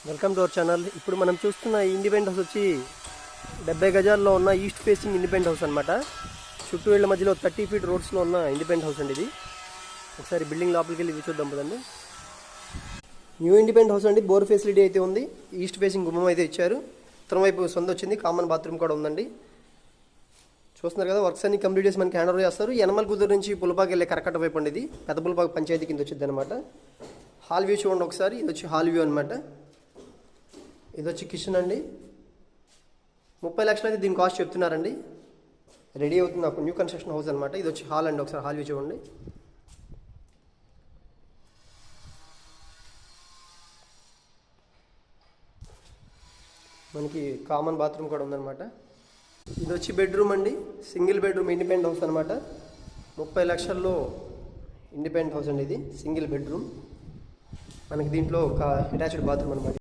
Welcome to our channel. ఇప్పుడు మనం చూస్తున్న ఈ ఇండిపెండెంట్ హౌస్ వచ్చి 70 గజాల్లో ఉన్న ఈస్ట్ ఫేసింగ్ ఇండిపెండెంట్ హౌస్ అనమాట. చుట్టూ ఇళ్ళ మధ్యలో 30 ఫీట్ రోడ్స్లో ఉన్న ఇండిపెండెంట్ హౌస్ అండి ఇది. ఒకసారి బిల్డింగ్ లోపలికి వెళ్ళి చూద్దాం కదండి. న్యూ ఇండిపెండెంట్ హౌస్ అండి. బోర్ ఫెసిలిటీ అయితే ఉంది. ఈస్ట్ ఫేసింగ్ గుమ్మం అయితే ఇచ్చారు. ఉత్తరం వైపు సొంత వచ్చింది. కామన్ బాత్రూమ్ కూడా ఉందండి. చూస్తున్నారు కదా, వర్క్స్ అన్ని కంప్లీట్ చేసి మనకి హ్యాండ్ ఓవర్ చేస్తారు. యనమల కుదురు నుంచి పులపాకి వెళ్ళే కరకట్ట వైపు అండి ఇది. పెద్ద పులపాకి పంచాయతీ కింద వచ్చింది అనమాట. హాల్ వ్యూ చూడండి ఒకసారి. ఇది వచ్చి హాల్ వ్యూ అనమాట. ఇది వచ్చి కిచెన్ అండి. 30 లక్షలు అయితే దీని కాస్ట్ చెప్తున్నారండి. రెడీ అవుతుంది నాకు న్యూ కన్స్ట్రక్షన్ హౌస్ అనమాట. ఇది వచ్చి హాల్ అండి. ఒకసారి హాల్ వ్యూ చూడండి. మనకి కామన్ బాత్రూమ్ కూడా ఉందన్నమాట. ఇది వచ్చి బెడ్రూమ్ అండి. సింగిల్ బెడ్రూమ్ ఇండిపెండెంట్ హౌస్ అనమాట. 30 లక్షల్లో ఇండిపెండెంట్ హౌస్ అండి ఇది. Single bedroom. మనకి దీంట్లో ఒక అటాచ్డ్ బాత్రూమ్ అనమాట.